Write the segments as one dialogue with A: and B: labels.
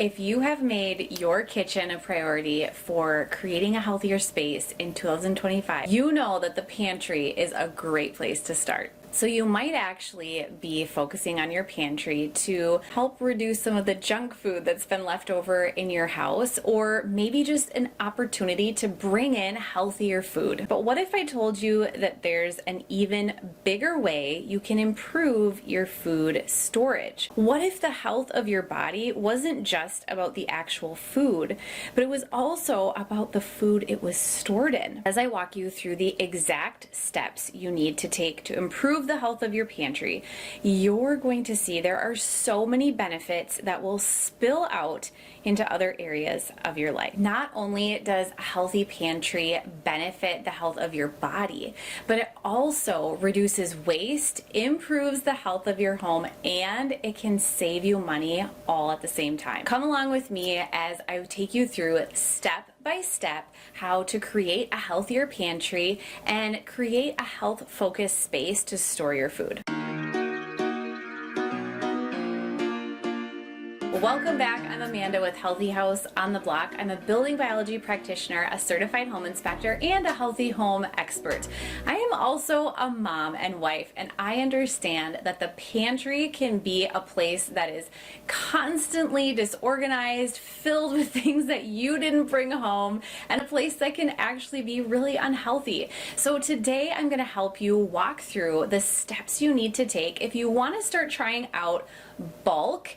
A: If you have made your kitchen a priority for creating a healthier space in 2025, you know that the pantry is a great place to start. So you might actually be focusing on your pantry to help reduce some of the junk food that's been left over in your house, or maybe just an opportunity to bring in healthier food. But what if I told you that there's an even bigger way you can improve your food storage? What if the health of your body wasn't just about the actual food, but it was also about the food it was stored in? As I walk you through the exact steps you need to take to improve the health of your pantry, you're going to see there are so many benefits that will spill out into other areas of your life. Not only does a healthy pantry benefit the health of your body, but it also reduces waste, improves the health of your home, and it can save you money all at the same time. Come along with me as I take you through step by step how to create a healthier pantry and create a health-focused space to store your food. Welcome back. I'm Amanda with Healthy House on the Block. I'm a building biology practitioner, a certified home inspector, and a healthy home expert. I am also a mom and wife, and I understand that the pantry can be a place that is constantly disorganized, filled with things that you didn't bring home, and a place that can actually be really unhealthy. So today I'm going to help you walk through the steps you need to take if you want to start trying out bulk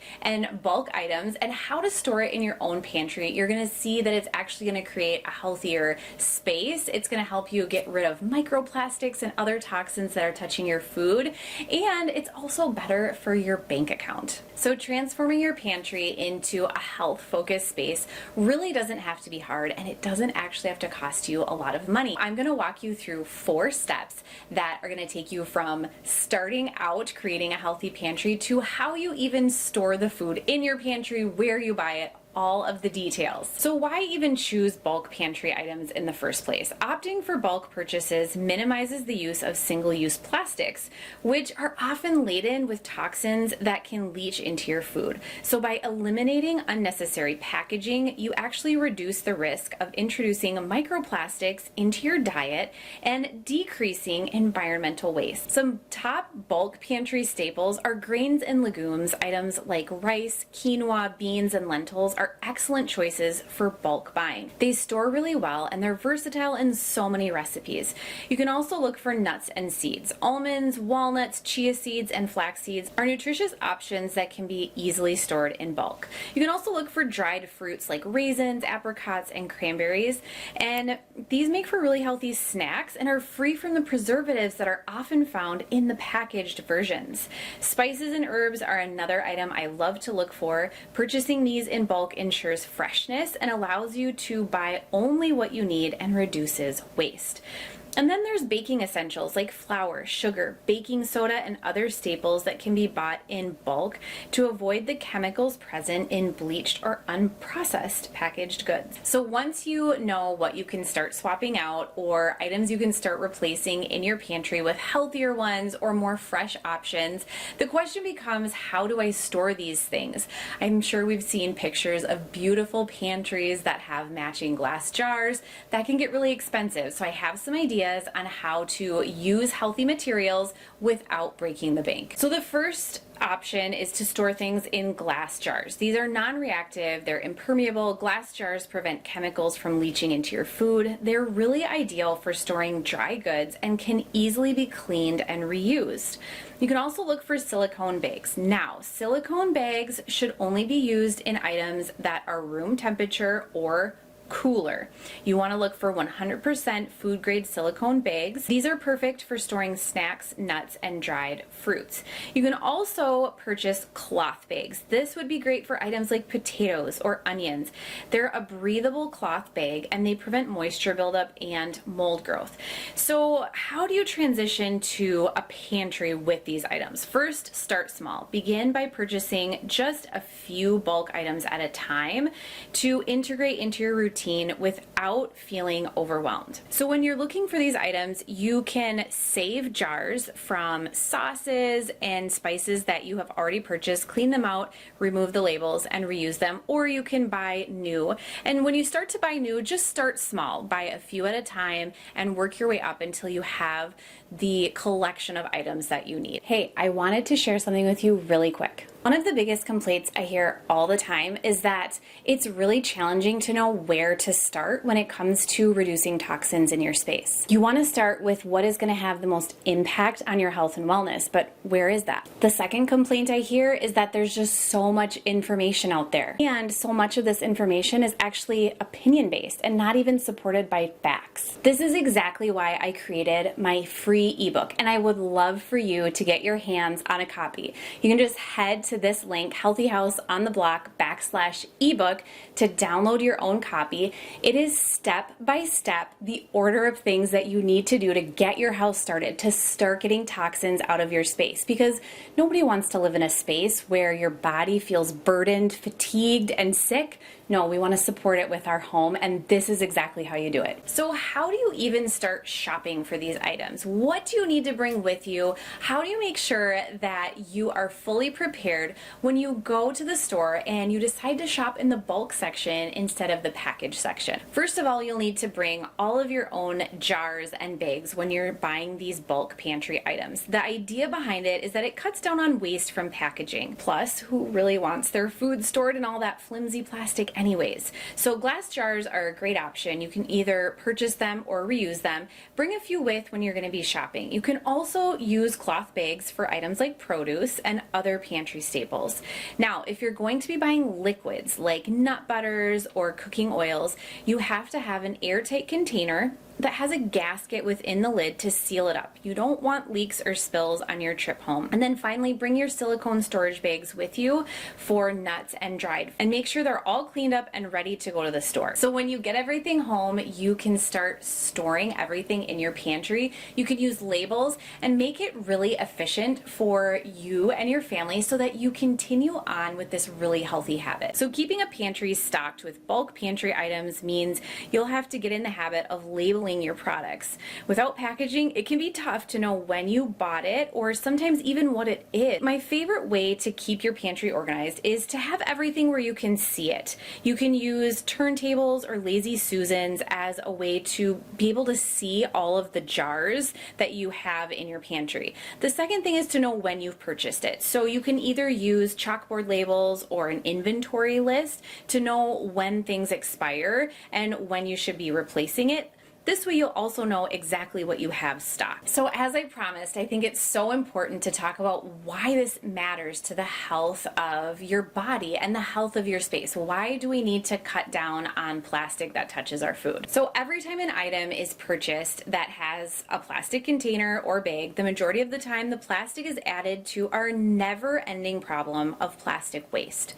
A: items and how to store it in your own pantry. You're going to see that it's actually going to create a healthier space. It's going to help you get rid of microplastics and other toxins that are touching your food, and it's also better for your bank account. So transforming your pantry into a health-focused space really doesn't have to be hard, and it doesn't actually have to cost you a lot of money. I'm going to walk you through 4 steps that are going to take you from starting out creating a healthy pantry to how you even store the food in your pantry, where you buy it, all of the details. So why even choose bulk pantry items in the first place? Opting for bulk purchases minimizes the use of single-use plastics, which are often laden with toxins that can leach into your food. So by eliminating unnecessary packaging, you actually reduce the risk of introducing microplastics into your diet and decreasing environmental waste. Some top bulk pantry staples are grains and legumes. Items like rice, quinoa, beans, and lentils are excellent choices for bulk buying. They store really well and they're versatile in so many recipes. You can also look for nuts and seeds. Almonds, walnuts, chia seeds, and flax seeds are nutritious options that can be easily stored in bulk. You can also look for dried fruits like raisins, apricots, and cranberries, and these make for really healthy snacks and are free from the preservatives that are often found in the packaged versions. Spices and herbs are another item I love to look for. Purchasing these in bulk ensures freshness and allows you to buy only what you need and reduces waste. And then there's baking essentials like flour, sugar, baking soda, and other staples that can be bought in bulk to avoid the chemicals present in bleached or unprocessed packaged goods. So once you know what you can start swapping out or items you can start replacing in your pantry with healthier ones or more fresh options, the question becomes, how do I store these things? I'm sure we've seen pictures of beautiful pantries that have matching glass jars. That can get really expensive, so I have some ideas on how to use healthy materials without breaking the bank. So the first option is to store things in glass jars. These are non-reactive, they're impermeable. Glass jars prevent chemicals from leaching into your food. They're really ideal for storing dry goods and can easily be cleaned and reused. You can also look for silicone bags. Now, silicone bags should only be used in items that are room temperature or cooler. You want to look for 100% food grade silicone bags. These are perfect for storing snacks, nuts, and dried fruits. You can also purchase cloth bags. This would be great for items like potatoes or onions. They're a breathable cloth bag and they prevent moisture buildup and mold growth. So how do you transition to a pantry with these items? First, start small. Begin by purchasing just a few bulk items at a time to integrate into your routine routine without feeling overwhelmed. So when you're looking for these items, you can save jars from sauces and spices that you have already purchased, clean them out, remove the labels, and reuse them, or you can buy new. And when you start to buy new, just start small, buy a few at a time, and work your way up until you have the collection of items that you need. Hey, I wanted to share something with you really quick. One of the biggest complaints I hear all the time is that it's really challenging to know where to start when it comes to reducing toxins in your space. You want to start with what is going to have the most impact on your health and wellness, but where is that? The second complaint I hear is that there's just so much information out there, and so much of this information is actually opinion-based and not even supported by facts. This is exactly why I created my free ebook, and I would love for you to get your hands on a copy. You can just head to this link, Healthy House on the Block /ebook, to download your own copy. It is step by step the order of things that you need to do to get your house started, to start getting toxins out of your space, because nobody wants to live in a space where your body feels burdened, fatigued, and sick. No, we want to support it with our home, and this is exactly how you do it. So how do you even start shopping for these items? What do you need to bring with you? How do you make sure that you are fully prepared when you go to the store and you decide to shop in the bulk section instead of the package section? First of all, you'll need to bring all of your own jars and bags when you're buying these bulk pantry items. The idea behind it is that it cuts down on waste from packaging. Plus, who really wants their food stored in all that flimsy plastic anyways? So glass jars are a great option. You can either purchase them or reuse them. Bring a few with when you're going to be shopping. You can also use cloth bags for items like produce and other pantry staples. Now, if you're going to be buying liquids like nut butters or cooking oils, you have to have an airtight container that has a gasket within the lid to seal it up. You don't want leaks or spills on your trip home. And then finally, bring your silicone storage bags with you for nuts and dried, and make sure they're all cleaned up and ready to go to the store. So when you get everything home, you can start storing everything in your pantry. You can use labels and make it really efficient for you and your family so that you continue on with this really healthy habit. So keeping a pantry stocked with bulk pantry items means you'll have to get in the habit of labeling your products. Without packaging, it can be tough to know when you bought it or sometimes even what it is. My favorite way to keep your pantry organized is to have everything where you can see it. You can use turntables or lazy Susans as a way to be able to see all of the jars that you have in your pantry. The second thing is to know when you've purchased it. So you can either use chalkboard labels or an inventory list to know when things expire and when you should be replacing it. This way you'll also know exactly what you have stocked. So as I promised, I think it's so important to talk about why this matters to the health of your body and the health of your space. Why do we need to cut down on plastic that touches our food? So every time an item is purchased that has a plastic container or bag, the majority of the time the plastic is added to our never-ending problem of plastic waste.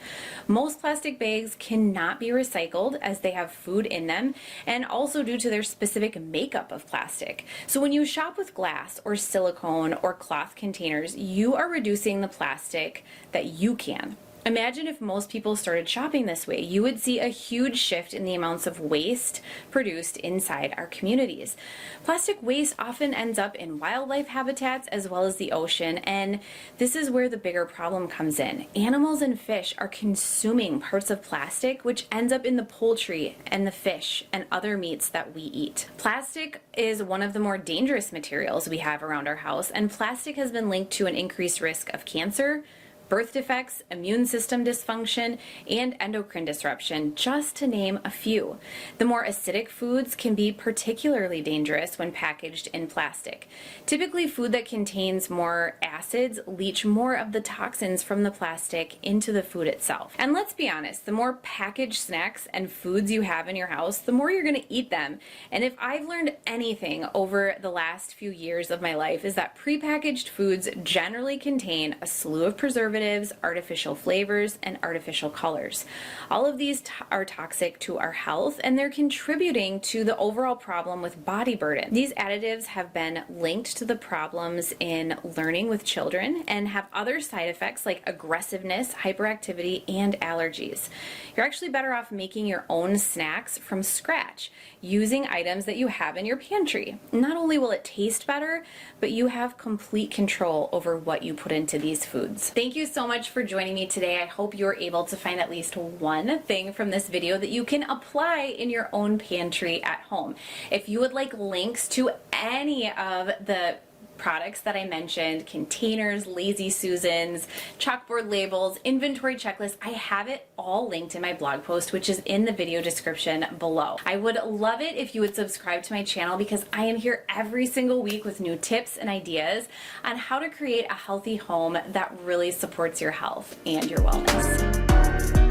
A: Most plastic bags cannot be recycled as they have food in them, and also due to their specific makeup of plastic. So when you shop with glass or silicone or cloth containers, you are reducing the plastic that you can. Imagine if most people started shopping this way. You would see a huge shift in the amounts of waste produced inside our communities. Plastic waste often ends up in wildlife habitats as well as the ocean, and this is where the bigger problem comes in. Animals and fish are consuming parts of plastic, which ends up in the poultry and the fish and other meats that we eat. Plastic is one of the more dangerous materials we have around our house, and plastic has been linked to an increased risk of cancer, birth defects, immune system dysfunction, and endocrine disruption, just to name a few. The more acidic foods can be particularly dangerous when packaged in plastic. Typically, food that contains more acids leach more of the toxins from the plastic into the food itself. And let's be honest, the more packaged snacks and foods you have in your house, the more you're going to eat them. And if I've learned anything over the last few years of my life, is that prepackaged foods generally contain a slew of preservatives, preservatives, artificial flavors, and artificial colors. All of these are toxic to our health, and they're contributing to the overall problem with body burden. These additives have been linked to the problems in learning with children and have other side effects like aggressiveness, hyperactivity, and allergies. You're actually better off making your own snacks from scratch, using items that you have in your pantry. Not only will it taste better, but you have complete control over what you put into these foods. Thank you so much for joining me today. I hope you're able to find at least one thing from this video that you can apply in your own pantry at home. If you would like links to any of the products that I mentioned, containers, Lazy Susans, chalkboard labels, inventory checklists, I have it all linked in my blog post, which is in the video description below. I would love it if you would subscribe to my channel because I am here every single week with new tips and ideas on how to create a healthy home that really supports your health and your wellness.